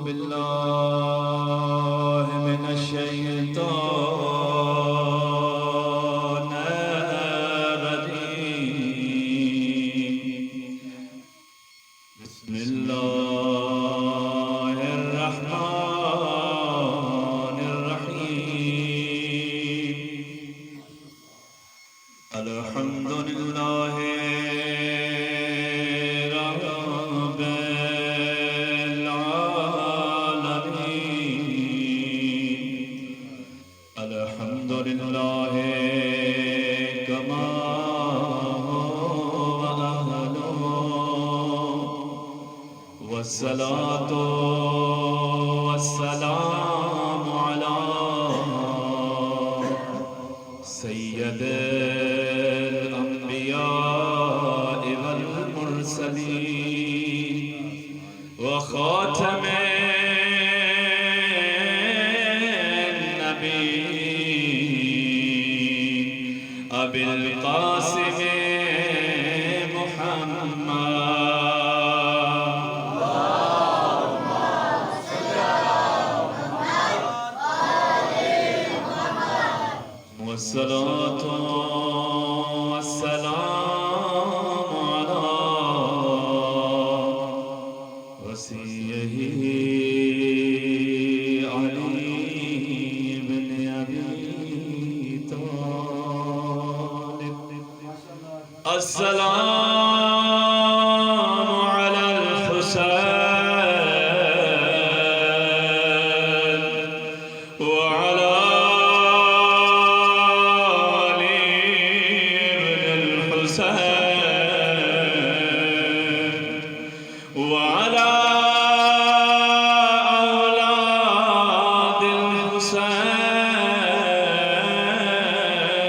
بالله من الشيطان الرجيم بسم الله الرحمن الرحيم الحمد لله رب العالمين الحمد لله كما هو أهله والصلاة والسلام على سيد الأنبياء والمرسلين وخاتم النبيين أبي القاسم محمد والصلاة والسلام على وصيه علي بن أبي طالب السلام على الحسين وعلى وعلى أولاد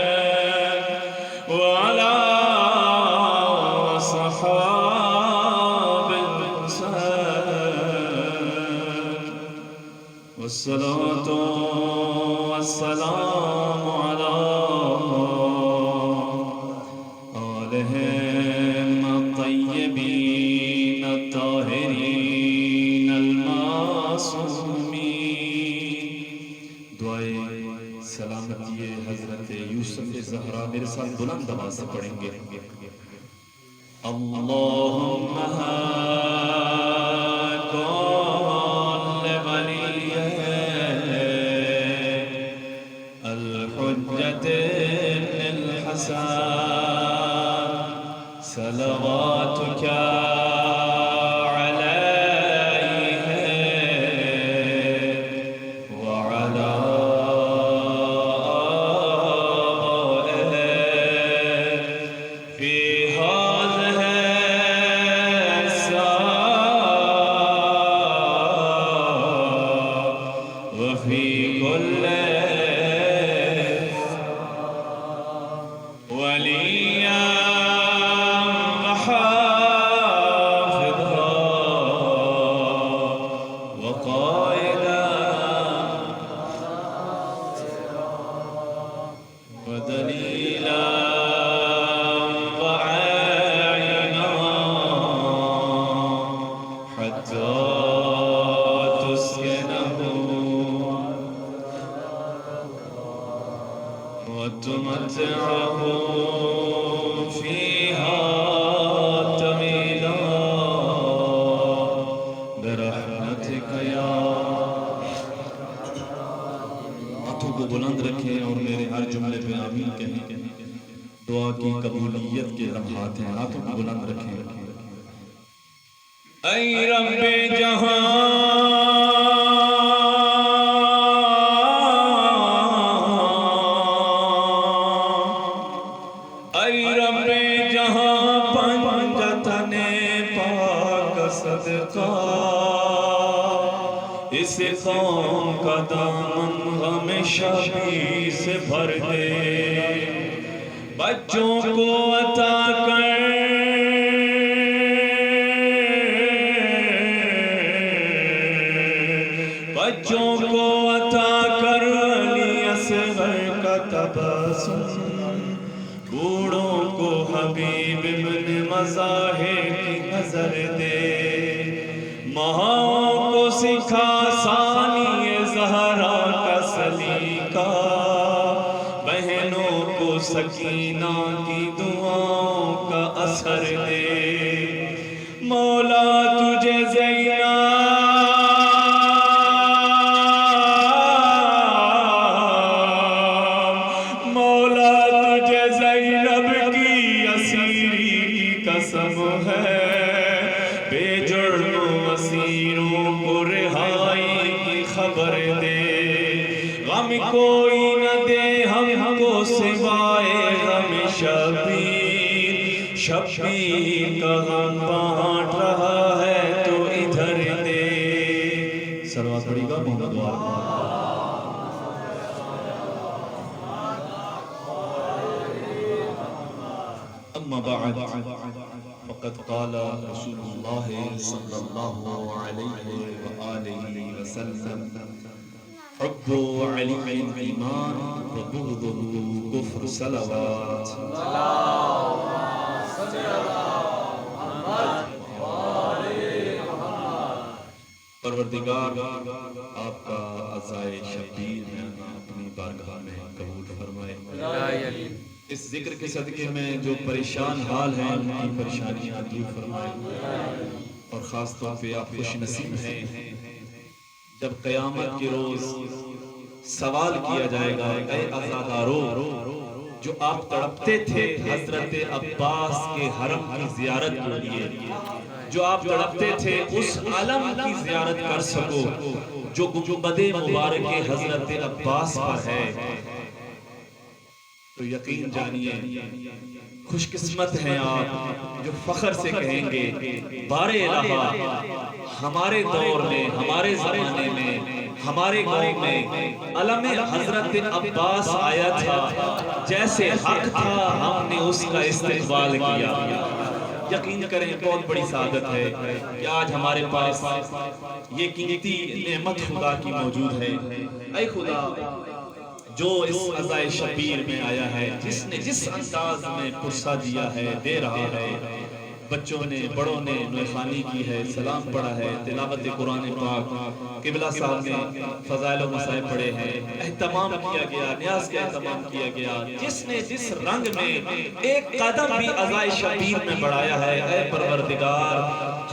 الحسين وعلى صحاب الحسين والصلاة والسلام على آلهم الطيبين الطاهرين المعصومين دعائے سلامتی حضرت یوسف زہرا میرے ساتھ بلند آواز سے پڑھیں گے اللہم کن ولیہ الحجت الحسن صلواتك عليه وعلى آبائه في هذه الساعة وفي كل وليا ودليلا وعينا حتى تسكنه وتمتعه فيها طويلا برحمتك يا ہاتھوں کو بلند رکھیں اور میرے ہر جملے پہ آمین کہیں دعا کی قبولیت کے لمحات ہیں ہاتھوں کو بلند رکھیں اے رب جہاں اے رب جہاں پنجتن پاک صدقہ اس قوم کا دامن ہمیشہ بھی سے بھر دے بچوں کو عطا کر بچوں کو عطا کر علی اصغر کا تبسم بوڑھوں کو حبیب ابن مظاہر کی نظر دے ماں کو سکھا ثانی زہرا کا سلیقہ، بہنوں کو سکینہ کی دعاؤں کا اثر دے، مولا تجھے زینب، مولا تجھے زینب کی اسیری کی قسم ہے، بے جرم اسیروں کو رہائی کی خبر دے، غم کوئی نہ دے ہم کو سوائے غم شبیر، شبیر کا غم بانٹ رہا ہے تو ادھر دے۔ صلوات پڑھیے گا محمد وآلہ۔ اما بعد فقد قال رسول اللہ صلی اللہ علیہ وآلہ وسلم، حب علی ایمان وبغضه کفر صلوات۔ پروردگار آپ کا عزائے شبیر اپنی بارگاہ میں قبول فرمائے، اس ذکر کے صدقے میں جو پریشان حال ہیں ان کی پریشانیاں دور فرمائے، اور خاص طور پہ آپ خوش نصیب ہیں جب قیامت کے روز سوال کیا جائے گا، اے عزادارو جو آپ تڑپتے تھے حضرت عباس کے حرم کی زیارت کے لیے، جو آپ تڑپتے تھے اس علم کی زیارت کر سکو جو گنبد مبارک حضرت عباس پر ہے، تو یقین جانیے خوش قسمت ہیں آپ جو فخر سے کہیں گے، بار الہ ہمارے دور میں، ہمارے زمانے میں، ہمارے گاؤں میں علم حضرت عباس آیا تھا، جیسے حق تھا ہم نے اس کا استقبال کیا۔ یقین کریں بہت بڑی سعادت ہے کہ آج ہمارے پاس یہ قیمتی نعمت خدا کی موجود ہے۔ اے خدا جو اس عزائے شبیر میں آیا ہے، جس نے جس انداز میں پرسہ دیا ہے، دے رہا ہے، بچوں نے بڑوں نے نوخانی کی ہے، سلام پڑھا ہے، تلاوت قرآن پاک، قبلہ صاحب نے فضائل و مصائب پڑھے ہیں، اہتمام کیا گیا، نیاز کا اہتمام کیا گیا، جس نے جس رنگ میں ایک قدم بھی عزائے شبیر میں بڑھایا ہے، اے پروردگار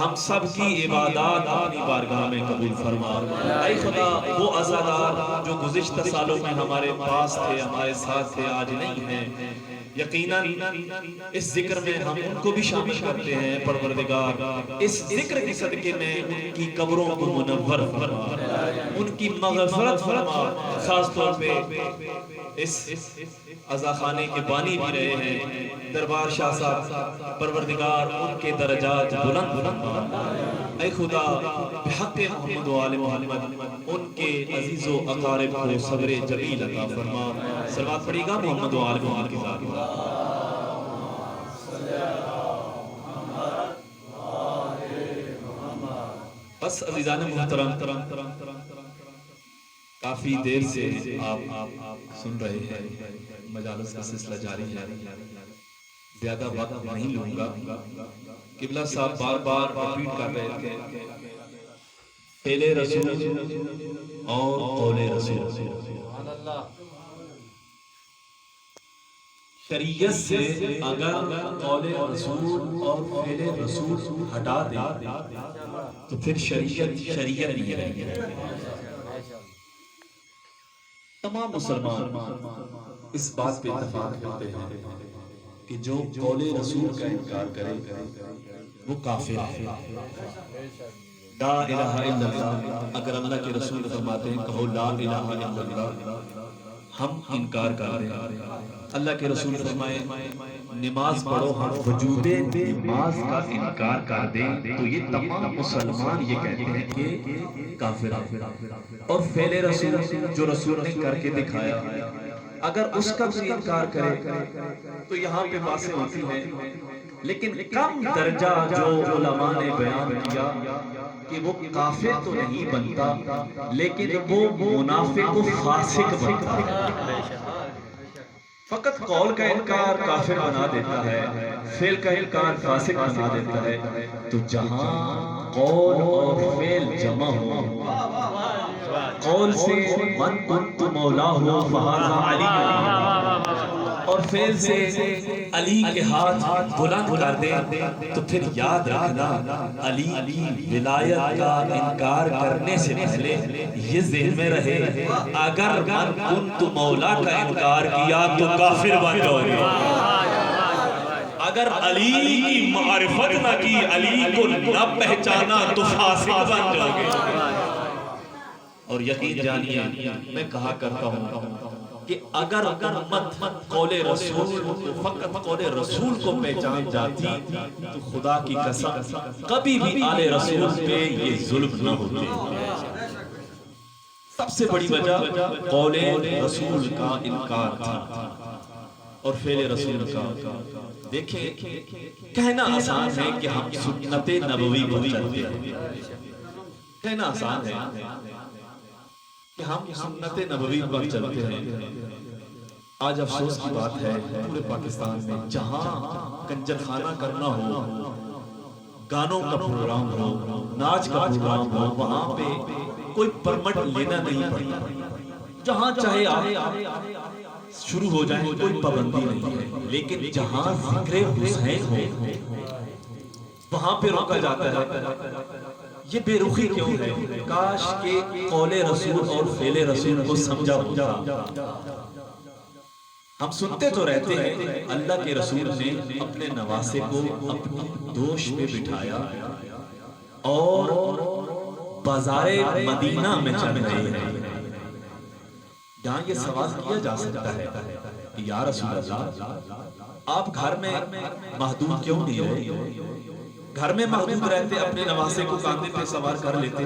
ہم سب کی عبادات اپنی بارگاہ میں قبول فرما۔ اے خدا وہ عزادار جو گزشتہ سالوں میں ہمارے پاس تھے، ہمارے ساتھ تھے، آج نہیں ہیں، یقیناً اس ذکر میں ہم ان کو بھی شامل کرتے ہیں۔ پروردگار اس ذکر کے صدقے میں ان کی قبروں کو منور فرما، ان کی مغفرت فرما، خاص طور پہ اس عزاخانے کے بانی بھی رہے ہیں دربار شاہ صاحب، پروردگار ان کے درجات بلند فرما۔ اے خدا بحق محمد و آل محمد ان کے عزیز و اقارب کو صبر جمیل عطا فرما۔ صلوات پڑھیے گا محمد و آل محمد کی ذات پر۔ بس عزیزان محترم، کافی دیر سے آپ سن رہے ہیں، مجالس کا سلسلہ جاری ہے، زیادہ وقت نہیں لوں گا۔ قبلہ صاحب بار بار ریپیٹ کر رہے تھے، فعل رسول اور قول رسول، شریعت سے اگر قول رسول اور فعل رسول ہٹا دیں تو پھر شریعت نہیں رہے گی۔ تمام مسلمان اس بات پہ اتفاق کرتے ہیں کہ جو قول رسول کا انکار کرے وہ کافر ہے۔ لا الہ الا اللہ، اگر اللہ کے رسول فرماتے ہیں کہو لا الہ الا اللہ، ہم انکار کر رہے ہیں۔ اللہ کے رسول فرمائے نماز پڑھو، ہم وجوب نماز کا انکار کر دیں تو یہ تمام مسلمان یہ کہتے ہیں کہ کافر ہے۔ اور فعل رسول جو رسول نے کر کے دکھایا، اگر اس کا بھی انکار کرے تو یہاں پہ باتیں ہوتی ہیں، لیکن کم درجہ جو علماء نے بیان کیا کہ وہ کافر تو نہیں بنتا لیکن وہ منافق و فاسق بنتا ہے۔ فقط قول کا انکار کافر بنا دیتا ہے، فعل کا انکار فاسق بنا دیتا ہے۔ تو جہاں قول اور فعل جمع ہو. قول سے من کنت مولا ہو فہذا علی، اور فعل سے علی کے ہاتھ بلند کر دیں تو پھر یاد رکھنا علی کی ولایت کا انکار کرنے سے پہلے یہ ذہن میں رہے اگر من کنت مولا کا انکار کیا تو کافر بن جاؤ گے، اگر علی کی معرفت نہ کی، علی کو نہ پہچانا تو فاسق بن جاؤ گے. اور یقین جانیے میں کہا کرتا ہوں کہ اگر امت قول رسول فقط قول رسول کو پہچان جاتی تو خدا کی قسم کبھی بھی آل رسول پہ یہ ظلم نہ ہوتے. سب سے بڑی وجہ قول رسول کا انکار تھا اور فعل رسول کا. دیکھیں کہنا آسان ہے کہ ہم سنت نبوی پر چلتے ہیں، کہنا آسان ہے کہ ہم سنت نبوی پر چلتے ہیں. آج افسوس کی بات ہے پورے پاکستان میں جہاں کنجر خانہ کرنا ہو، گانوں کا پروگرام ہو، ناچ کا پروگرام ہو، وہاں پہ کوئی پرمٹ لینا نہیں پڑتا، جہاں چاہے آپ شروع ہو جائیں کوئی پابندی نہیں ہے. لیکن جہاں ذکر حسین ہو وہاں پہ روکا جاتا ہے. یہ بے رخی کیوں ہے؟ کاش کہ قول رسول اور فعل رسول کو سمجھا ہوتا. ہم سنتے تو رہتے ہیں اللہ کے رسول نے اپنے نواسے کو اپنی دوش پہ بٹھایا اور بازار مدینہ میں چل رہے ہیں. یہاں یہ سوال کیا جا سکتا ہے کہ یا رسول اللہ آپ گھر میں محدود کیوں نہیں رہے؟ گھر میں محدود رہتے اپنے نواسے کو کاندھے پہ سوار کر لیتے،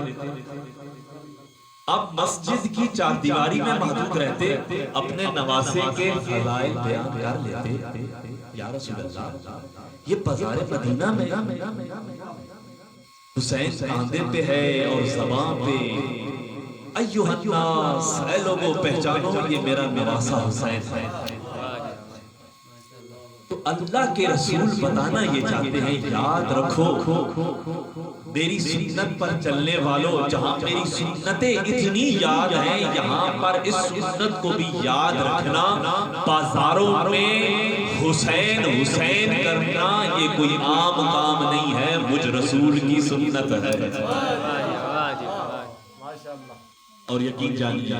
اب مسجد کی چار دیواری میں محدود رہتے اپنے نواسے کے فضائل بیان کر لیتے. یا رسول اللہ یہ بازار مدینہ میں حسین کاندھے پہ ہے اور زبان پہ ایوہ الناس، اے لوگوں پہچانو یہ میرا نواسہ حسین ہے. تو اللہ کے رسول بتانا یہ چاہتے ہیں یاد رکھو میری سنت پر چلنے والوں، جہاں میری سنتیں اتنی یاد ہیں یہاں پر اس سنت کو بھی یاد رکھنا. بازاروں میں حسین حسین کرنا یہ کوئی عام کام نہیں ہے، مجھ رسول کی سنت ہے. اور یقین جانیے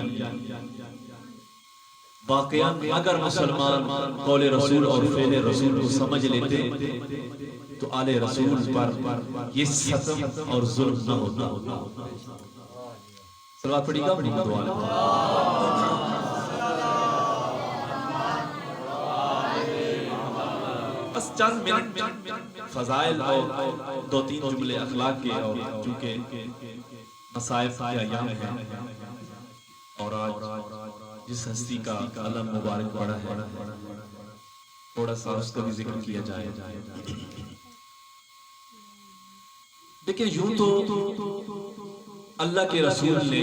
واقعا اگر مسلمان قول رسول اور فعل رسول کو سمجھ لیتے تو آل رسول پر یہ ستم اور ظلم نہ ہوتا. صلوات پڑھی گا اپنی دعا لیں. بس چند منٹ فضائل اور دو تین جملے اخلاق کے، اور چونکہ مصائب کے ایام ہیں اور آج جس ہستی کا علم مبارک پڑا ہے تھوڑا سا اس کا بھی ذکر کیا جائے. لیکن یوں تو اللہ کے رسول نے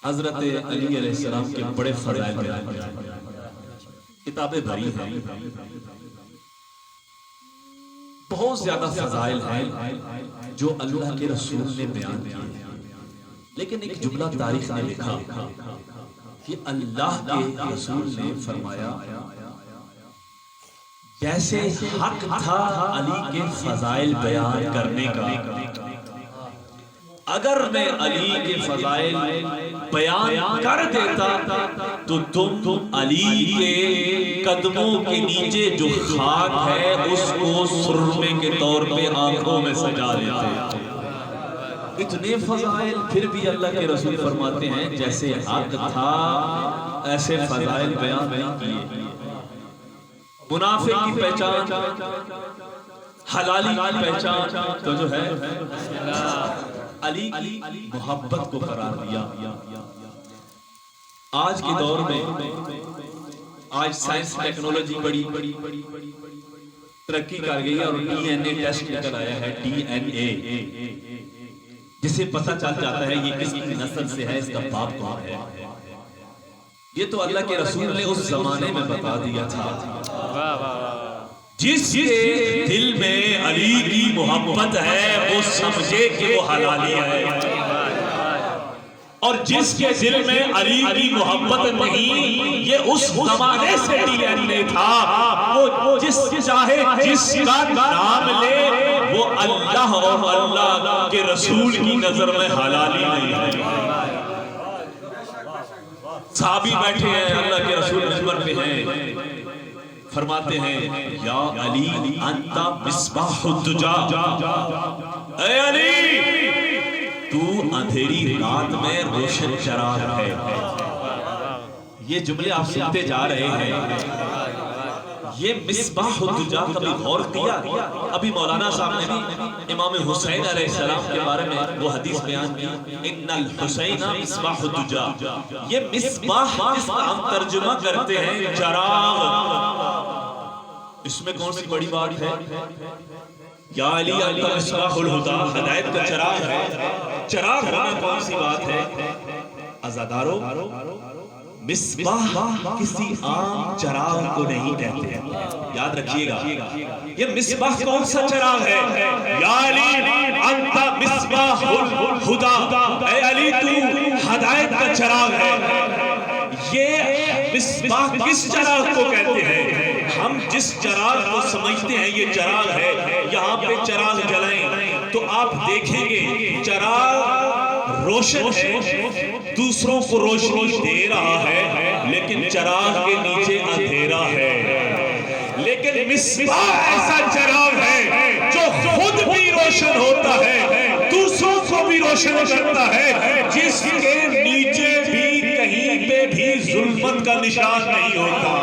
حضرت علی علیہ السلام کے بڑے فضائل بیان کیے، کتابیں بھری ہیں، بہت زیادہ فضائل ہیں جو اللہ کے رسول نے بیان کیے. لیکن ایک جملہ تاریخ نے لکھا کہ اللہ کے رسول نے فرمایا جیسے حق تھا علی کے فضائل بیان کرنے کا، اگر میں علی کے فضائل بیان کر دیتا تو تم علی کے قدموں کے نیچے جو خاک ہے اس کو سرمے کے طور پہ آنکھوں میں سجا دیتے. اتنے فضائل پھر بھی اللہ کے رسول فرماتے ہیں جیسے حق تھا ایسے فضائل بیان نہیں کیے. منافق کی پہچان، حلالی کی پہچان تو جو ہے علی کی محبت کو قرار دیا. آج کے دور میں آج سائنس ٹیکنالوجی بڑی ترقی کر گئی اور ڈی این اے ٹیسٹ نکل آیا ہے، ڈی این اے، جسے پتہ چل جاتا ہے یہ کس کی نسل سے ہے، اس کا باپ کون ہے. یہ تو اللہ کے رسول نے اس زمانے میں بتا دیا تھا. جس کے دل میں علی کی محبت ہے وہ سمجھے کہ وہ حلالی ہے، اور جس کے دل میں علی کی محبت نہیں، یہ اس زمانے سے ڈی این اے تھا، وہ جس چاہے جس کا نام لے وہ اللہ اور اللہ کے رسول کی نظر میں حلالی نہیں ہے۔ صحابی بیٹھے ہیں، اللہ کے رسول منبر پہ ہیں، فرماتے ہیں یا علی انت مصباح الدجا، اے علی تو اندھیری رات میں روشن چراغ ہے۔ یہ جملے آپ سنتے جا رہے ہیں، یہ مصباح الدجا کبھی غور کیا؟ ابھی مولانا صاحب نے بھی امام حسین علیہ السلام کے بارے میں وہ حدیث بیان کی، ان الحسین مصباح الدجا۔ یہ مصباح جس کا ہم ترجمہ کرتے ہیں چراغ، اس میں کون سی بڑی بات ہے؟ یا علی انت مصباح الہدی، ہدایت کا چراغ ہے، چراغ ہونا کون سی بات ہے؟ عزادارو، مصباح کسی عام چراغ کو نہیں کہتے ہیں، یاد رکھیے گا۔ یہ مصباح کون سا چراغ ہے؟ یا علی انت مصباح الہدی، اے علی تو ہدایت کا چراغ ہے۔ یہ مصباح کس چراغ کو کہتے ہیں؟ ہم جس چراغ کو سمجھتے ہیں یہ چراغ ہے، یہاں پہ چراغ جلائیں تو آپ دیکھیں گے چراغ روشن ہے، دوسروں کو روشنی دے رہا ہے، لیکن چراغ کے نیچے اندھیرا ہے۔ لیکن مصباح ایسا چراغ ہے جو خود بھی روشن ہوتا ہے، دوسروں کو بھی روشن کرتا ہے، جس کے نیچے بھی کہیں پہ بھی ظلمت کا نشان نہیں ہوتا۔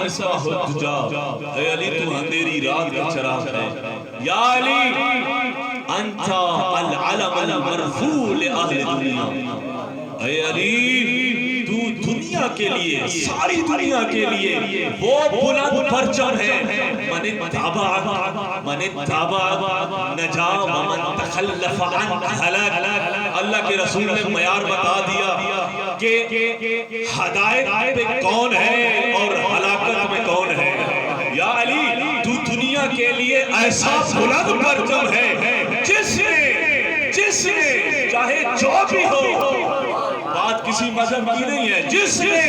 مصباح الدجا، اے علی تو اندھیری رات کا چراغ ہے۔ یا علی انت العلم المرفوع لأہل دنیا، اے علی تو دنیا کے لیے، ساری دنیا کے لیے وہ بلند پرچم ہے، من اتبع نجا ومن تخلف عن ہلک۔ اللہ کے رسول نے معیار بتا دیا کہ ہدایت پہ کون ہے اور ہلاکت میں کون ہے۔ یا علی تو دنیا کے لیے ایسا بلند پرچم ہے، جس نے چاہے جو بھی ہو، بات کسی مذہب کی نہیں ہے، جس نے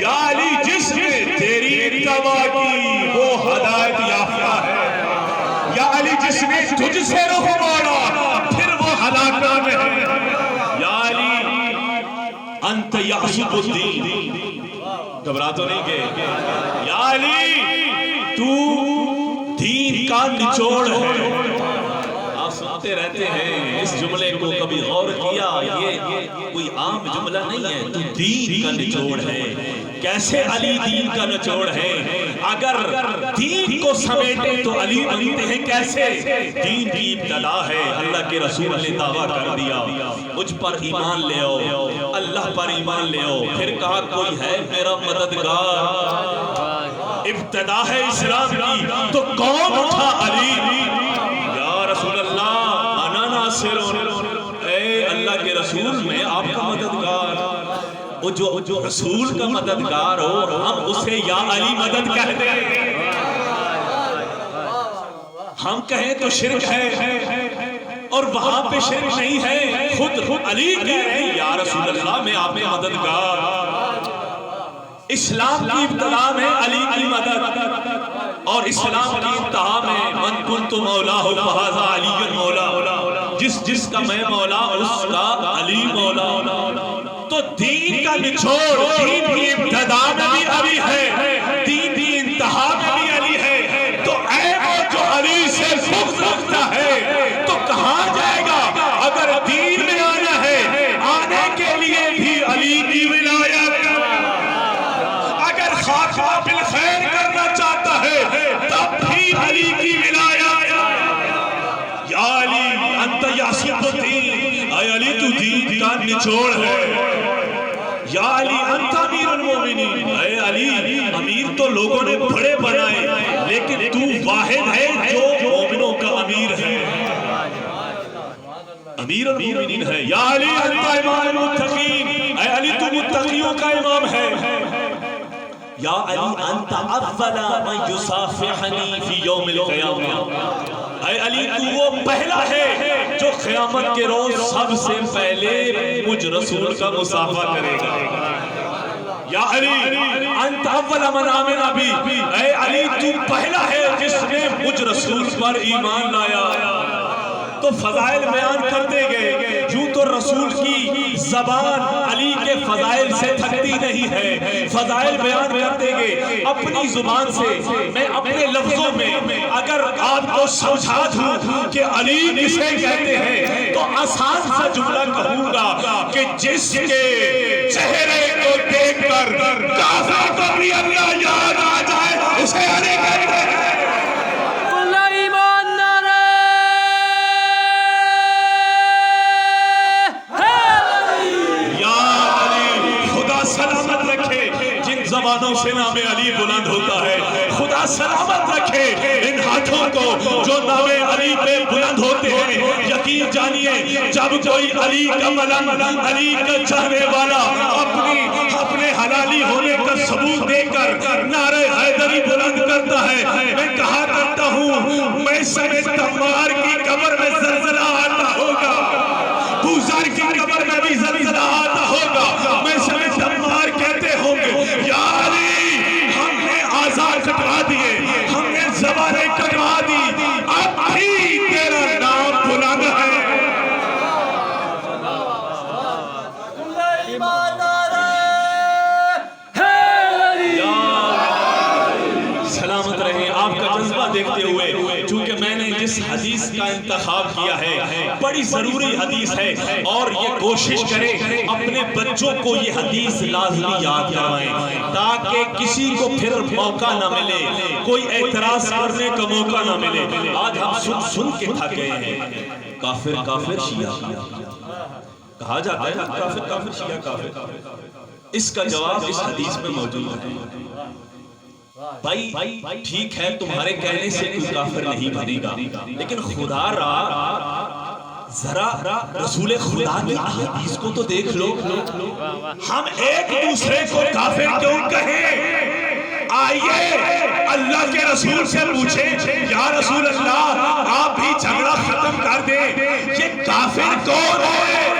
یا علی جس نے تیری اتباع کی وہ ہدایت یافتہ ہے۔ یا علی جس نے تجھ سے رخ موڑا پھر وہ ہلاکت میں ہے۔ یا علی انت یعصب الدین، گھبرا تو نہیں گئے؟ یا علی تو دین کا نچوڑ ہے۔ آپ سنتے رہتے ہیں اس جملے کو، کبھی غور کیا؟ یہ کوئی عام جملہ نہیں ہے، تو دین کا نچوڑ ہے۔ کیسے علی دین کا نچوڑ ہے؟ اگر دین کو سمیٹے تو علی بنتے ہیں کیسے؟ دین کی ابتدا ہے، اللہ کے رسول نے دعویٰ کر دیا مجھ پر ایمان لے آؤ، اللہ پر ایمان لے آؤ، پھر کہا کوئی ہے میرا مددگار۔ ابتدا ہے اسلام کی تو کون اٹھا؟ علی۔ یا رسول اللہ انا ناصر، اے اللہ کے رسول میں آپ کا مددگار۔ وہ جو رسول کا مددگار ہو ہم اسے یا علی مدد کہتے ہیں، ہم کہیں تو شرک ہے، اور وہاں پہ شرک نہیں ہے، خود علی کہہ رہے ہیں یا رسول اللہ میں آپ کا مددگار۔ اسلام کی ابتدا میں علی کی مدد، اور اسلام کی انتہا میں من کنت مولاہ فہذا علی مولا، جس کا میں مولا اس کا علی مولا۔ تو دین کا نچوڑ، دین کی ابتدا میں بھی علی ہے، دین کی انتہا میں بھی علی ہے۔ تو اے وہ جو علی سے بغض رکھتا ہے تو کہاں جائے گا؟ اگر دین میں آنا ہے، آنے کے لیے بھی علی کی ولایت، اگر خاتمہ بالخیر کرنا چاہتا ہے تب بھی علی کی ولایت۔ یا علی انت یعصب الدین، اے علی تو دین کا نچوڑ ہے۔ یا علی انت امیر المومنین، اے علی امیر تو لوگوں نے بڑے بنائے لیکن تو واحد ہے جو مومنوں کا امیر ہے۔ امیر المومنین ہے. یا علی انت امام المتقین، اے علی تو متقیوں کا امام ہے. یا علی انت اول من یصافحنی فی یوم القیامہ، اے علی تو وہ پہلا ہے جو قیامت کے روز سب سے پہلے مجھ رسول کا مصافحہ کرے گا. یا علی انت اول من آمن بی، اے علی تو پہلا ہے جس نے مجھ رسول پر ایمان لایا. تو فضائل بیان کرتے گئے. یوں تو رسول کی زبان علی کے فضائل سے تھکتی نہیں ہے. فضائل بیان کرتے گئے اپنی زبان سے. میں اپنے لفظوں میں اگر آپ کو سمجھا دوں کہ علی کسے کہتے ہیں تو آسان سا جملہ کہوں گا کہ جس کے چہرے کو دیکھ کر کافر کو بھی اللہ یاد آ جائے اسے علی کہتے ہیں. سلامت رکھے جن زبانوں سے نام علی بلند ہوتا ہے. خدا سلامت رکھے ان ہاتھوں کو جو نام علی پہ بلند ہوتے ہیں. یقین جانیے جب کوئی علی کا ملنگ، علی کا چاہنے والا اپنے حلالی ہونے کا ثبوت دے کر نعرہ حیدری بلند کرتا ہے، میں کہا کرتا ہوں میں سب تمار کی قبر میں زلزلہ آتا ہوگا، بوزار کی قبر میں بھی زلزلہ آتا ہوگا. میں سب تمار کہتے ہوں گے یا علی ہم نے آزار کٹوا دیے، ہم نے زبانیں کٹوا دی، اب بھی تیرا نام بلند ہے. سلامت رہیں. آپ کا جذبہ دیکھتے ہوئے چونکہ میں نے جس حدیث کا انتخاب کیا ہے بڑی ضروری حدیث ہے اور یہ کوشش کریں اپنے بچوں کو یہ حدیث لازمی یاد کروائیں تاکہ کسی کو پھر موقع نہ ملے، کوئی اعتراض کرنے کا موقع نہ ملے. آج ہم سن کے تھک گئے ہیں کافر کافر شیعہ کہا جاتا ہے، کافر کافر شیعہ کافر. اس کا جواب اس حدیث میں موجود ہے. بھائی ٹھیک ہے تمہارے کہنے سے کوئی کافر نہیں بنے گا، لیکن خدا را ذرا رسول خدا کی حدیث کو تو دیکھ لو. ہم ایک دوسرے کو کافر کیوں کہیں؟ آئیے اللہ کے رسول سے پوچھیں یا رسول اللہ آپ بھی جھگڑا ختم کر دیں، یہ کافر کون ہے؟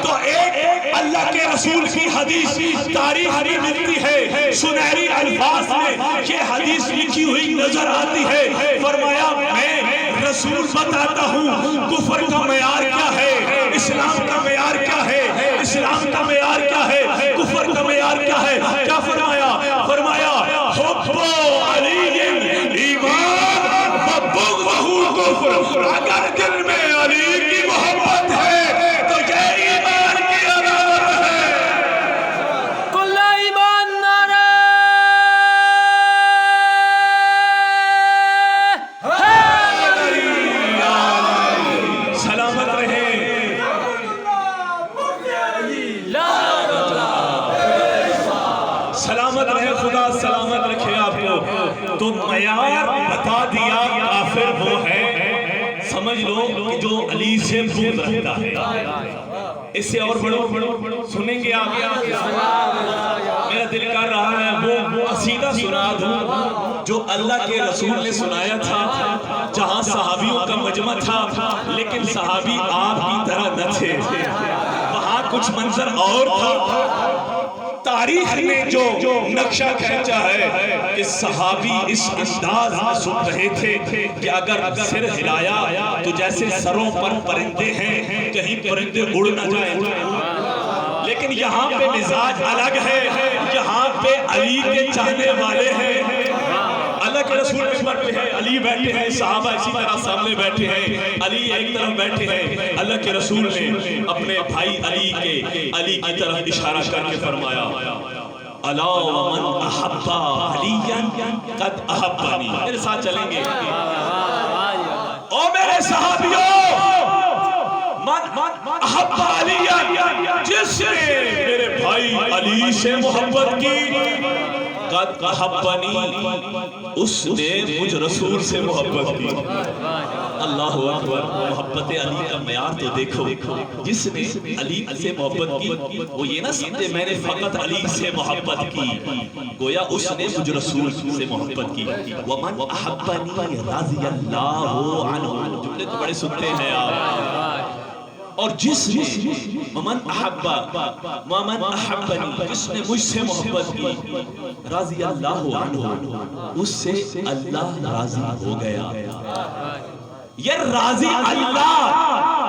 تو ایک اللہ کے رسول کی حدیث تاریخ بھی ملتی ہے، سنہری الفاظ میں یہ حدیث لکھی ہوئی نظر آتی ہے. فرمایا میں رسول بتاتا ہوں کفر کا معیار کیا ہے، اسلام کا معیار کیا ہے، اسلام کا معیار کیا ہے، کفر کا معیار کیا ہے. کیا فرمایا؟ فرمایا حب علی ایمان و بغضہ کفر. اگر دل میں علی کی محبت ہے تو یہ ایمان کی علامت ہے. کل ایمان نعرہ سلامت رہے. سلامت رہے. خدا سلامت رکھے آپ کو. تو معیار بتا دیا کافر وہ ہے سمجھ لو کہ جو علی سے بغض رکھتا ہے. اس سے اور بڑھو سنیں گے آپ. میرا دل کر رہا ہے وہ قصیدہ سنا دوں جو اللہ کے رسول نے سنایا تھا جہاں صحابیوں کا مجمع تھا لیکن صحابی آپ کی طرح نہ تھے. وہاں کچھ منظر اور تھا. تاریخ نے جو نقشہ کھینچا ہے کہ صحابی اس انداز میں سن رہے تھے کہ اگر سر ہلایا تو جیسے سروں پر پرندے ہیں کہیں پرندے اڑ نہ جائیں. لیکن یہاں پہ مزاج الگ ہے، یہاں پہ علی کے چاہنے والے ہیں. اللہ کے رسول ممبر پہ ہے، علی بیٹھے ہیں، صحابہ اسی طرح سامنے بیٹھے ہیں، علی ایک طرف بیٹھے ہیں. اللہ کے رسول نے اپنے بھائی علی کی طرف اشارہ کر کے فرمایا الا ومن احب علیا قد احبنی. میرے ساتھ چلیں گے. او میرے صحابیوں، من احب علیا، جس نے میرے بھائی علی سے محبت کی قد احبنی، اس نے مجھ رسول سے محبت کی۔ اللہ اکبر، محبت علی کا معیار تو دیکھو، جس نے علی سے محبت کی وہ یہ نہ سمجھے میں نے فقط علی سے محبت کی، گویا اس نے مجھ رسول سے محبت کی۔ ومن احبنی رضی اللہ عنہ، جملے تو بڑے سنتے ہیں آپ۔ اور جس نے ومن احبنی، جس نے مجھ سے محبت کی، رضی اللہ عنہ، اس سے اللہ راضی ہو گیا۔ یہ راضی اللہ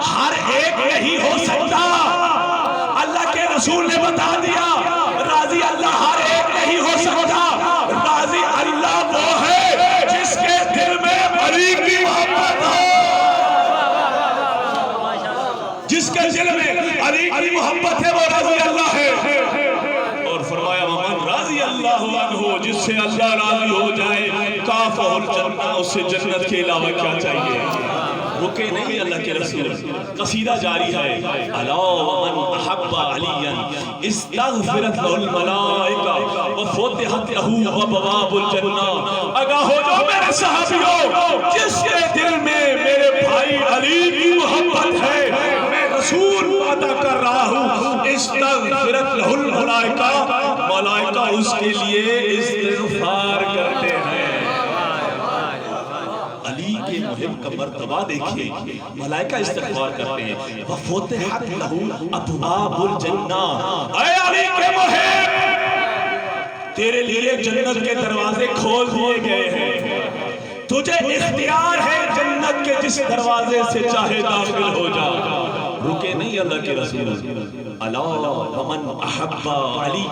ہر ایک نہیں ہو سکتا، اللہ کے رسول نے بتا دیا راضی اللہ ہر ایک نہیں ہو سکتا۔ راضی اللہ وہ ہے جس کے دل میں علی کی محبت ہو، جس کے دل میں علی کی محبت ہے وہ راضی اللہ ہے۔ اور فرمایا ومن رضی اللہ عنہ، جس سے اللہ راضی ہو جائے، کافہ الجنہ، اس سے جنت کے علاوہ کیا چاہیے؟ رکے نہیں اللہ کے رسول، قصیدہ جاری ہے۔ الا ومن احب علیا استغفرت له الملائکہ وفتحت له ابواب الجنہ۔ آگاہ ہو جاؤ میرے صحابیوں، جس کے دل میں میرے بھائی علی کی محبت ہے، میں رسول وعدہ کر رہا ہوں، استغفرت له الملائکہ، ملائکہ اس کے لیے استغفار کرتے ہیں۔ علی کے محب کا مرتبہ دیکھئے، ملائکہ استغفار کرتے ہیں۔ وَفُتِحَتْ لَهُ أَبْوَابُ الْجَنَّةِ، اے علی کے محب، تیرے لیے جنت کے دروازے کھول دیے گئے ہیں، تجھے اختیار ہے جنت کے جس دروازے سے چاہے داخل ہو جا۔ رکے نہیں اللہ کے رسول، الا ومن احب علی،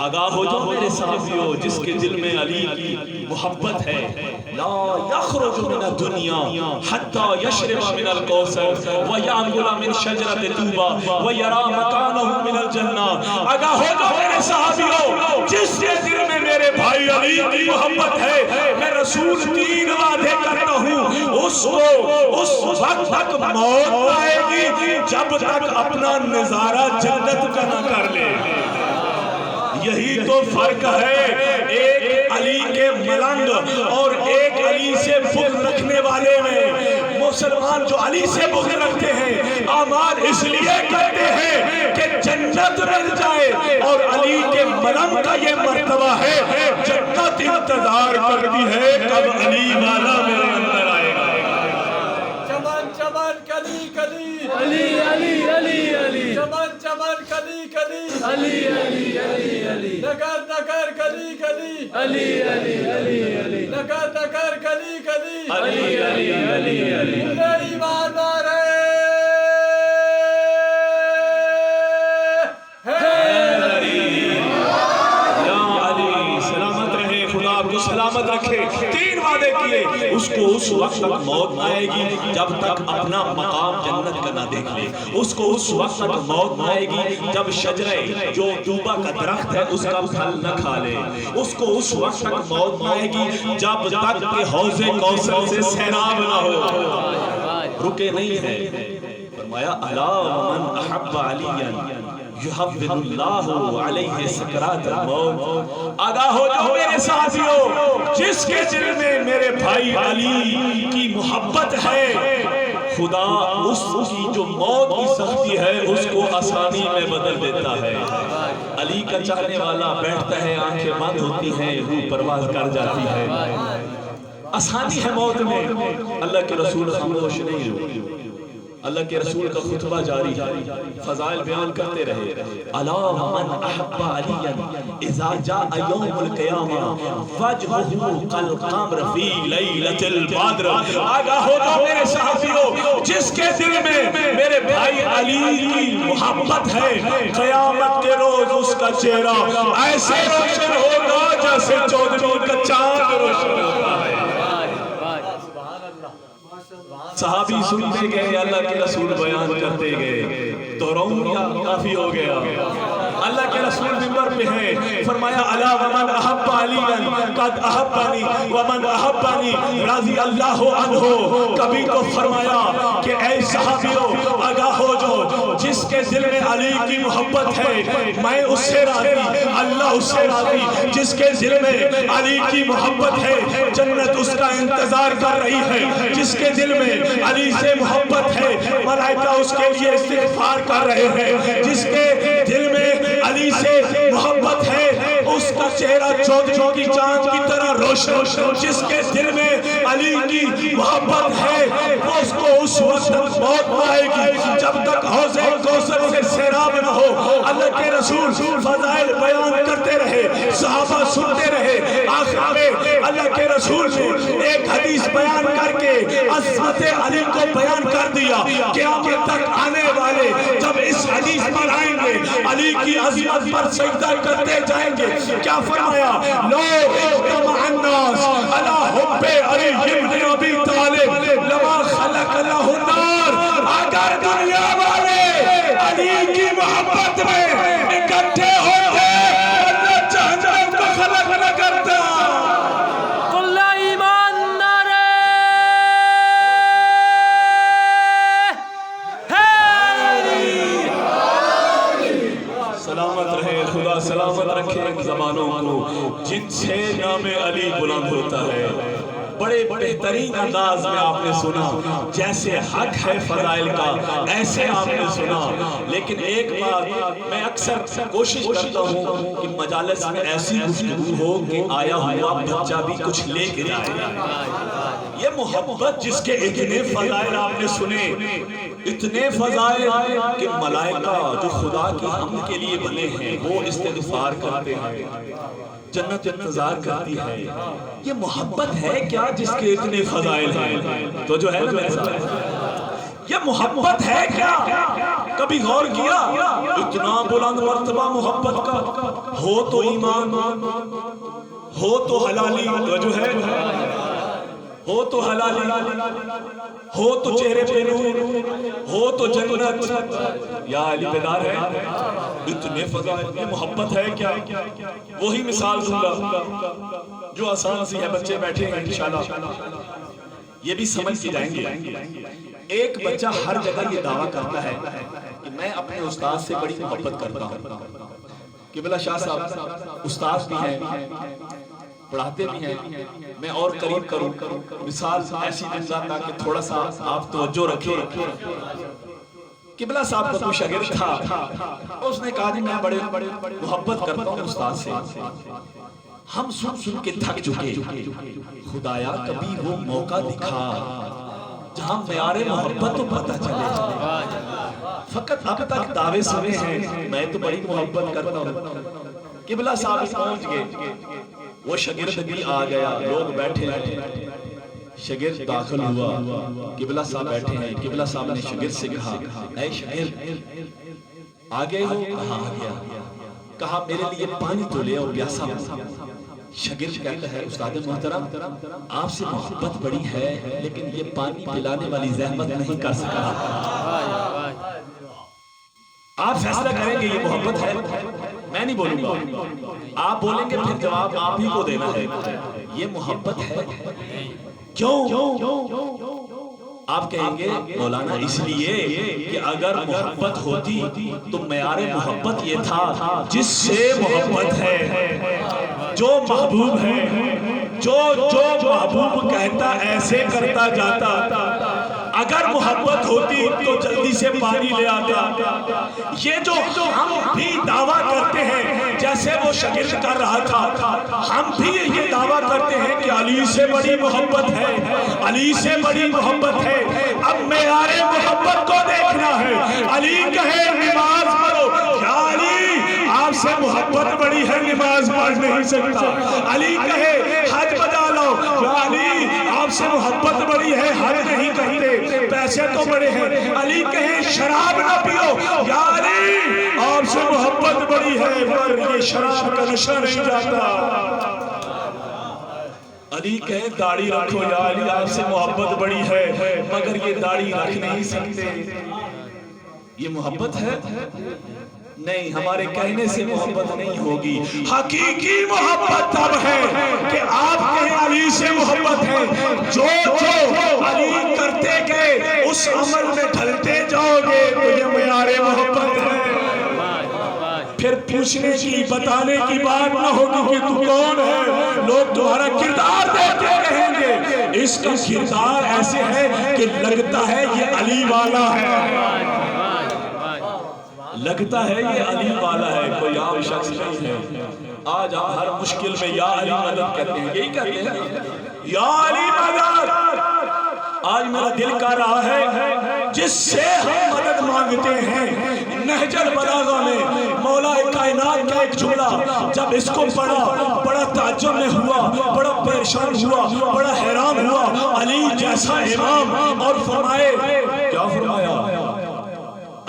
آگاہ ہو جاؤ میرے صحابیوں، جس کے دل میں علی کی محبت ہے، لا یخرج من الدنیا حتی یشرب من الکوثر ویأکل من شجرۃ طوبی ویرا مکانہ من الجنہ۔ آگاہ ہو جاؤ میرے صحابیوں، جس کے دل میں میرے بھائی علی کی محبت ہے، میں رسول 3 وعدے کرتا ہوں، اس کو اس وقت تک موت آئے گی جب تک اپنا نظارہ جنت کا نہ کر لے۔ یہی تو فرق ہے ایک علی کے ملنگ اور ایک علی سے بغض رکھنے والے میں۔ مسلمان جو علی سے بغض رکھتے ہیں، اعمال اس لیے کرتے ہیں کہ جنت مل جائے، اور علی کے ملنگ کا یہ مرتبہ ہے جنت انتظار کرتی ہے کب علی والا میرے اندر آئے گا۔ چمن چمن کلی کلی علی علی علی علی، چمن چمن کلی کلی علی علی علی علی، نگر نگر کلی کلی علی علی علی علی، نگر نگر کلی کلی علی علی علی علی، ایمان دارے سلامت رکھے۔ 3 وعدے کیے، اس کو اس وقت تک موت نہ آئے گی جب تک اپنا مقام جنت کا نہ دیکھ لے، اس کو اس وقت تک موت نہ آئے گی جب شجرہ جو طوبہ کا درخت ہے اس کا پھل نہ کھا لے، اس کو اس وقت تک موت نہ آئے گی جب تک کہ حوض کوثر سے سیراب نہ ہو۔ رکے نہیں ہے، فرمایا الا ومن احب علیا یحبب اللہ علیہ سکرات الموت۔ آگاہ ہو جاؤ میرے ساتھیوں، جس کے دل میں میرے بھائی علی کی محبت ہے، خدا اس کی جو موت کی سختی ہے اس کو آسانی میں بدل دیتا ہے۔ علی کا چاہنے والا بیٹھتا ہے، آنکھیں بند ہوتی ہیں، روح پرواز کر جاتی ہے۔ آسانی ہے موت میں، اللہ کے رسول خاموش نہیں ہوئے۔ اللہ کے رسول کا خطبہ جاری ہے، فضائل بیان کرتے رہے۔ الا من احب علیا اذا جاء یوم القیامہ وجهه کالقمر فی لیلۃ البدر۔ آگاہ ہو جاؤ میرے صحابیوں، جس کے دل میں میرے بھائی علی کی محبت ہے، قیامت کے روز اس کا چہرہ ایسے روشن ہوگا جیسے چودھویں کا چاند روشن ہوتا ہے۔ صحابی سنتے گئے، اللہ کے رسول بیان کرتے گئے، تو رویا کافی ہو گیا۔ اللہ کے رسول منبر پہ ہیں، فرمایا الا ومن احب علیا قد احبنی ومن احبنی رضی اللہ عنہ۔ کبھی تو فرمایا کہ اے صحابیوں آگاہ ہو جاؤ، جس کے دل میں علی کی محبت ہے میں اس سے راضی، اللہ اس سے راضی۔ جس کے دل میں علی کی محبت ہے جنت اس کا انتظار کر رہی ہے۔ جس کے دل میں علی سے محبت ہے ملائکہ اس کے لیے استغفار کر رہے ہیں۔ جس کے دل میں علی سے محبت ہے اس کا چہرہ چودھری کی چاند کی طرح روشن۔ جس کے دل میں علی کی محبت ہے وہ اس کو اس وقت موت آئے گی جب تک حوض کوثر سے سیراب نہ ہو۔ اللہ کے رسول فضائل بیان کرتے رہے، صحابہ سنتے رہے۔ آخر میں اللہ کے رسول نے ایک حدیث بیان کر کے عظمت علی کو بیان کر دیا۔ قیامت تک آنے والے جب اس حدیث پر آئیں گے علی کی عظمت پر سجدہ کرتے جائیں گے۔ کیا فرمایا؟ لو اجتمع الناس علی حب علی ابن ابی طالب لما خلق له النار۔ اگر دنیا والے علی کی محبت میں اکٹھے ہوتے اللہ جہنم کو خلق نہ کرتا۔ کل ایمان نعرہ حیدری۔ سلامت رہے، خدا سلامت رکھے ان زبانوں کو جن سے نام علی بلند ہوتا ہے۔ بڑے بہترین انداز میں آپ نے سنا، جیسے حق ہے فضائل کا ایسے آپ نے سنا۔ لیکن ایک بات میں اکثر کوشش کرتا ہوں کہ مجالس میں ایسی گفتگو ہو کہ آیا ہوا بچہ بھی کچھ لے کے جائے۔ یہ محبت جس کے اتنے فضائل آپ نے سنے، اتنے فضائل کہ ملائکہ جو خدا کی حمد کے لیے بنے ہیں وہ استغفار کرتے ہیں، جنت انتظار کرتی ہے۔ یہ محبت ہے کیا جس کے اتنے فضائل ہیں؟ تو جو ہے نا میرے ساتھ، یہ محبت ہے کیا؟ کبھی غور کیا؟ اتنا بلند مرتبہ محبت کا ہو تو ایمان، ہو تو حلالی، جو ہے ہو تو حلالی، ہو تو چہرے پہ نور، ہو تو جنت۔ یا علی بیدار ہے؟ اتنے فضائل، یہ محبت ہے کیا؟ وہی مثال دوں گا جو آسان سی ہے، بچے بیٹھے ہیں انشاءاللہ یہ بھی سمجھ کے جائیں گے۔ ایک بچہ ہر جگہ یہ دعویٰ کرتا ہے کہ میں اپنے استاد سے بڑی محبت کرتا ہوں۔ قبلہ شاہ صاحب استاد بھی ہیں، پڑھاتے بھی ہیں، میں اور قریب کروں مثال ایسی دوں گا تاکہ تھوڑا سا آپ توجہ رکھیں۔ قبلہ صاحب کا کوئی شاگرد تھا، اس نے کہا جی میں بڑے محبت کرتا ہوں استاد سے، ہم سن سن کے تھک چکے، خدایا کبھی وہ موقع دکھا جہاں معیار محبت تو پتہ چلے۔ فقط اب تک دعوے سنے ہیں میں تو بڑی محبت کرتا ہوں۔ قبلہ صاحب پہنچ گئے، وہ شاگرد بھی آ گیا، لوگ بیٹھے ہیں، شاگرد داخل ہوا، قبلہ صاحب بیٹھے ہیں۔ قبلہ صاحب نے شاگرد سے کہا اے شاگرد آگے ہو؟ کہا آ گیا۔ کہا میرے لیے پانی تو لے اور پیاسا ہوں۔ شاگرد کہتا ہے استاد محترم آپ سے محبت بڑی ہے لیکن یہ پانی پلانے والی زحمت نہیں کر سکا۔ آپ فیصلہ کریں گے یہ محبت ہے، میں نہیں بولوں گا، آپ بولیں گے پھر جواب آپ ہی کو دینا ہے۔ یہ محبت ہے کیوں؟ آپ کہیں گے مولانا اس لیے کہ اگر محبت ہوتی تو معیار محبت یہ تھا جس سے محبت ہے، جو محبوب ہے، جو محبوب کہتا ایسے کرتا جاتا۔ اگر محبت ہوتی تو جلدی سے پانی لے آتا۔ یہ جو ہم بھی دعویٰ کرتے ہیں جیسے وہ شاگرد کر رہا تھا، ہم بھی یہ دعویٰ کرتے ہیں کہ علی سے بڑی محبت ہے، علی سے بڑی محبت ہے۔ اب معیار محبت کو دیکھنا ہے۔ علی کہے نماز پڑھو، یا علی آپ سے محبت بڑی ہے نماز پڑھ نہیں سکتا۔ علی کہے حج بجا لو، یا علی آپ سے محبت بڑی ہے حج نہیں کرتے، پیسے تو بڑے ہیں۔ علی کہے شراب نہ پیو، یا علی آپ سے محبت بڑی ہے پر یہ شراب کا نشہ نہیں جاتا۔ علی کہے داڑھی رکھو، یا علی آپ سے محبت بڑی ہے مگر یہ داڑھی رکھ نہیں سکتے۔ یہ محبت ہے؟ نہیں، ہمارے کہنے سے محبت نہیں ہوگی۔ حقیقی محبت تب ہے کہ آپ کہیں علی سے محبت ہے، جو علی کرتے گئے اس عمل میں ڈھلتے جاؤ گے تو یہ معیار محبت پوچھنے کی بتانے کی بات نہ ہوگی کہ تو کون ہے، لوگ تمہارا کردار دیکھتے رہیں گے۔ اس کا کردار ایسے ہے کہ لگتا ہے یہ علی والا ہے، لگتا ہے یہ علی والا ہے، کوئی عام شخص نہیں ہے۔ آج ہم ہر مشکل میں یا علی مدد کہتے ہیں، یہی کہتے ہیں یا علی مدد۔ آج میرا دل کہہ رہا ہے جس سے ہم مدد مانگتے ہیں، نہج البلاغہ میں مولا کائنات کا ایک جملہ جب اس کو پڑھا بڑا تعجب میں ہوا، بڑا پریشان ہوا، بڑا حیران ہوا۔ علی جیسا امام، اور فرمائے کیا فرمایا؟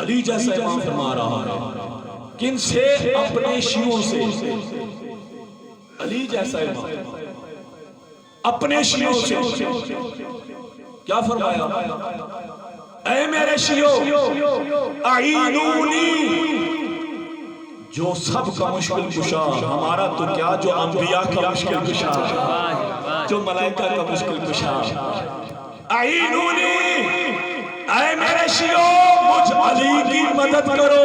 علی جیسا امام فرما رہا ہے کن سے؟ اپنے شیعوں سے۔ علی جیسا امام اپنے شیعوں سے کیا فرمایا؟ اے میرے شیعوں اعینونی، جو سب کا مشکل کشا، ہمارا تو کیا، جو انبیاء کا مشکل کشا، جو ملائکہ کا مشکل کشا، اعینونی، اے میرے شیعوں مجھ علی کی مدد کرو۔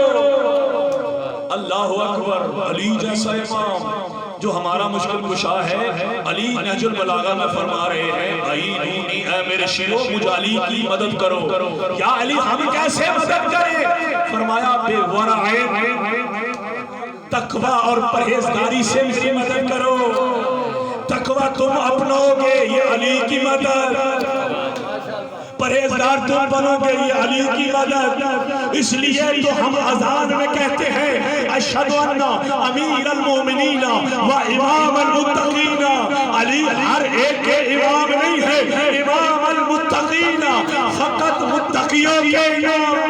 اللہ اکبر، علی جیسا امام جو ہمارا مشکل کشا ہے۔ علی نہج البلاغہ میں فرما رہے ہیں اعینونی، اے میرے شیعوں مجھ علی کی مدد کرو۔ یا علی ہم کیسے مدد کریں؟ فرمایا بے ورع، تقوی اور پرہیزگاری سے میری مدد کرو۔ تقوی تم اپناؤ گے، یہ علی کی مدد، پرہیزگار تم بنو گے، یہ علی کی مدد۔ اس لیے تو ہم اذان میں کہتے ہیں اشہد ان امیر المومنین و امام المتقین۔ علی ہر ایک کے امام نہیں ہے، امام المتقین، فقط متقیوں کے امام۔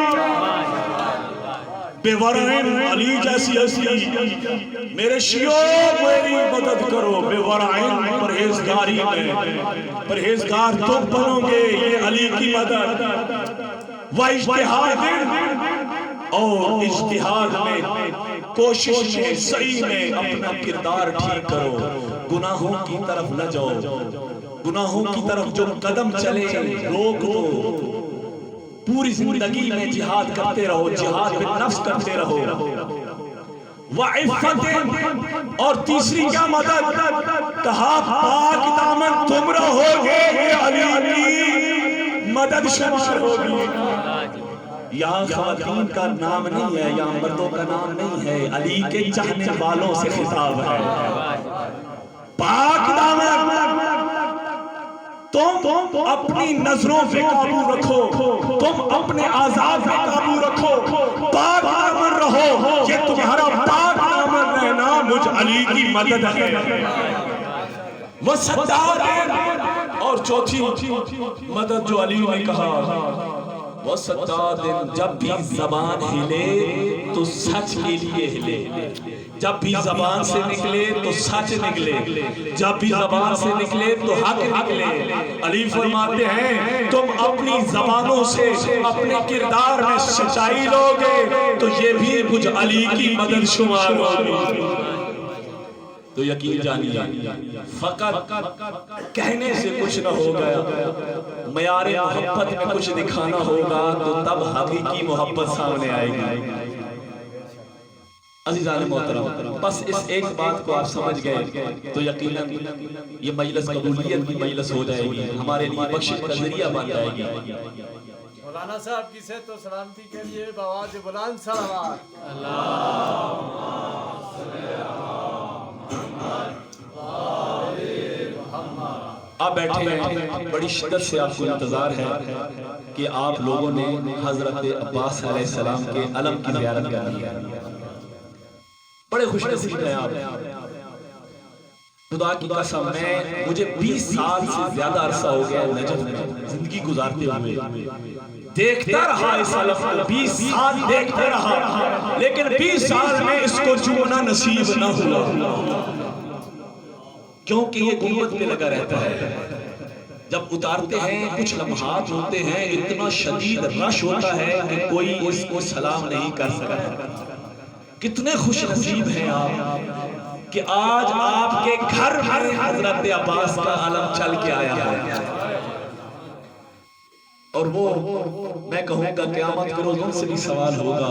بے ورعین، علی جیسی ہستی، میرے شیعوں میری مدد کرو۔ بے ورعین، پرہیزگاری میں پرہیزگار تم بنو گے، یہ علی کی مدد۔ و اجتہاد، اور اجتہاد میں کوشش میں سعی میں اپنا کردار ٹھیک کرو، گناہوں کی طرف نہ جاؤ، گناہوں کی طرف جو قدم چلے روک دو۔ پوری زندگی میں جہاد کرتے رہو، جہاد بالنفس کرتے رہو۔ وعفت، اور تیسری کیا مدد؟ کہا پاک دامن تم رہو گے، یہ علی کی مدد شمار ہوگی۔ یہاں خواتین کا نام نہیں ہے، یہاں مردوں کا نام نہیں ہے، علی کے چاہنے والوں سے خطاب ہے۔ پاک دامن، تم اپنی نظروں پہ قابو رکھو، تم اپنے اعضاء پہ قابو رکھو، پاک دامن رہو۔ یہ تمہارا پاک دامن رہنا مجھ علی کی مدد ہے۔ وسداد، اور چوتھی مدد جو علی نے کہا، وسداد، جب بھی زبان ہلے تو سچ کے لیے ہلے، جب بھی زبان سے نکلے تو سچ نکلے، جب بھی زبان سے نکلے تو حق نکلے۔ علی فرماتے ہیں تم اپنی زبانوں سے اپنے کردار میں سچائی لوگے تو یہ بھی مجھ علی کی مدد شمار ہوگی۔ تو یقین جانیے فقط کہنے سے کچھ نہ ہوگا، معیار محبت میں کچھ دکھانا ہوگا تو تب حقیقی محبت سامنے آئے گی۔ عزیزان محترم، بس اس ایک بات کو آپ سمجھ گئے تو یقیناً یہ مجلس قبولیت کی مجلس ہو جائے گی، ہمارے لیے بخشش کا ذریعہ بن جائے گی۔ مولانا صاحب کی صحت و سلامتی کے لیے بآواز بلند صلوات۔ آپ بیٹھے ہیں، بڑی شدت سے آپ کو انتظار ہے کہ آپ لوگوں نے حضرت عباس علیہ السلام کے علم کی زیارت کرنی ہے۔ بڑے خوش نصیب ہیں آپ، خدا کی قسم مجھے 20 سال سے زیادہ عرصہ ہو گیا نجف میں زندگی گزارتے ہوئے، دیکھتا رہا اس علم کو، 20 سال دیکھتا رہا، لیکن 20 سال میں اس کو چھونا نصیب نہ ہوا، کیونکہ یہ گنبد پہ لگا رہتا ہے۔ جب اتارتے ہیں کچھ لمحات ہوتے ہیں، اتنا شدید رش ہوتا ہے کہ کوئی اس کو سلام نہیں کر سکتا۔ کتنے خوش نصیب ہیں آپ کہ آج آپ کے گھر میں حضرت عباس کا علم چل کے آیا ہے، اور وہ میں کہوں گا قیامت کے روز ان سے بھی سوال ہوگا۔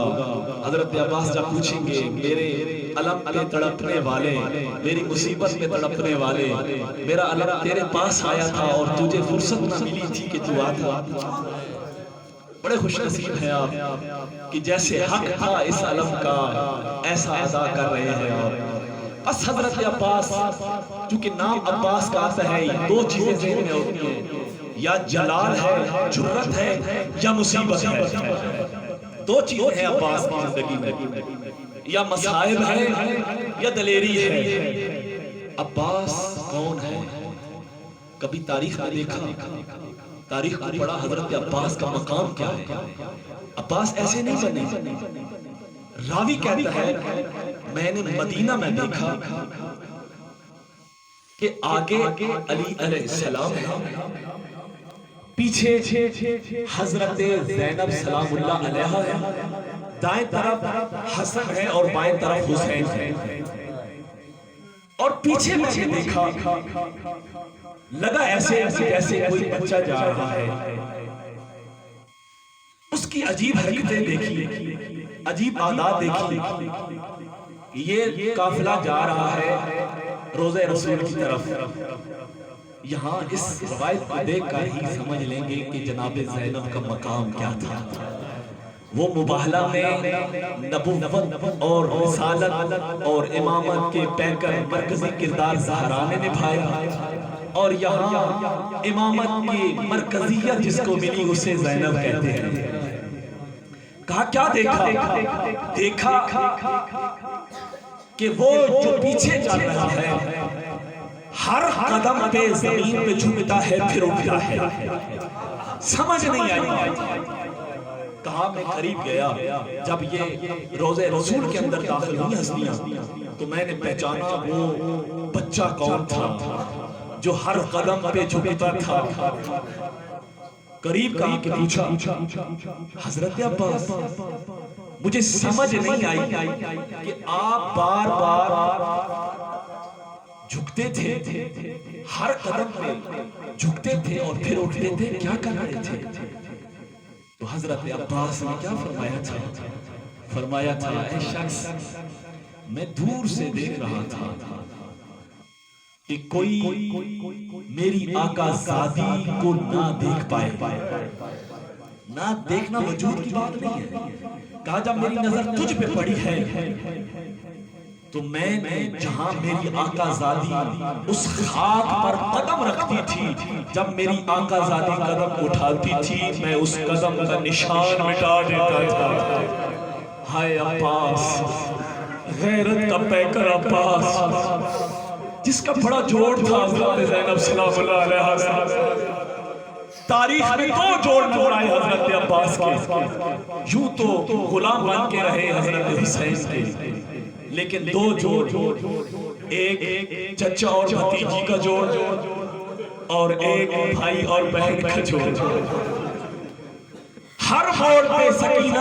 حضرت عباس جب پوچھیں گے میرے علم پہ تڑپنے والے، میری مصیبت پہ تڑپنے والے، میرا علم تیرے پاس آیا تھا اور تجھے فرصت نہ ملی تھی کہ تو آتا۔ بڑے خوش نصیب ہیں آپ کہ جیسے حق تھا اس علم کا ایسا ادا کر رہے ہیں آپ۔ بس حضرت عباس، چونکہ نام عباس کا آتا ہے، دو چیزیں ذہن میں ہوتی ہیں، یا جلال ہے، جرت ہے، یا مصیبت ہے۔ دو چیزیں ہیں عباس کی زندگی میں، یا مصائب ہے یا دلیری ہے۔ عباس کون ہے؟ کبھی تاریخ میں دیکھا، تاریخ کو پڑھا، حضرت عباس کا مقام کیا ہے؟ عباس ایسے نہیں بنے۔ راوی کہتا ہے میں نے مدینہ میں دیکھا کہ آگے علی علیہ السلام ہے، پیچھے حضرت زینب سلام اللہ علیہا ہے، دائیں طرف حسن ہے اور بائیں طرف حسین ہے، اور پیچھے میں نے دیکھا لگا ایسے جیسے کوئی بچہ جا رہا ہے، اس کی عجیب حرکتیں دیکھی، عجیب عادات دیکھی۔ یہ قافلہ جا رہا ہے روضہ رسول کی طرف۔ یہاں اس روایت کو دیکھ کر ہی سمجھ لیں گے کہ جناب زینب کا مقام کیا تھا۔ وہ مباہلہ میں نبوت اور رسالت اور امامت کے پیکر مرکزی کردار زہرا نے نبھایا، اور یہاں امامت کی مرکزیت جس کو ملی اسے زینب کہتے ہیں۔ کہا کیا دیکھا؟ دیکھا کہ وہ جو پیچھے چل رہا ہے ہر قدم پہ زمین پہ جھکتا ہے پھر اٹھتا ہے، سمجھ نہیں آئی۔ کہا میں قریب گیا، جب یہ روضہ رسول کے اندر داخل ہوئی ہستیاں تو میں نے پہچانا وہ بچہ کون تھا جو ہر قدم پہ جھکتا تھا۔ قریب کہا کہ پوچھا حضرت عباس مجھے سمجھ نہیں آئی کہ آپ بار بار جھکتے تھے، ہر قدم پہ جھکتے تھے اور پھر اٹھتے تھے، کیا کر رہے تھے؟ تو حضرت عباس نے کیا فرمایا تھا؟ فرمایا تھا اے شخص میں دور سے دیکھ رہا تھا کہ کوئی میری آقا زادی کو نہ دیکھ پائے۔ نہ دیکھنا وجود کی بات نہیں ہے، کہا جب میری نظر تجھ پہ پڑی ہے تو میں نے جہاں میری آقا زادی اس خاک پر قدم رکھتی تھی، جب میری آقا زادی قدم اٹھاتی تھی میں اس قدم کا نشان مٹا دیتا تھا۔ ہائے عباس، غیرت کا پیکر عباس، جس کا بڑا جوڑ تھا حضرت زینب سلام اللہ علیہا سے۔ تاریخ میں دو جوڑ نظر آئے حضرت عباس کے، یوں تو غلام بن کے رہے حضرت حسین کے، لیکن دو جوڑ، ایک چچا اور بھتیجی کا جوڑ اور ایک بھائی اور بہن کا جوڑ۔ ہر موڑ پہ سکینہ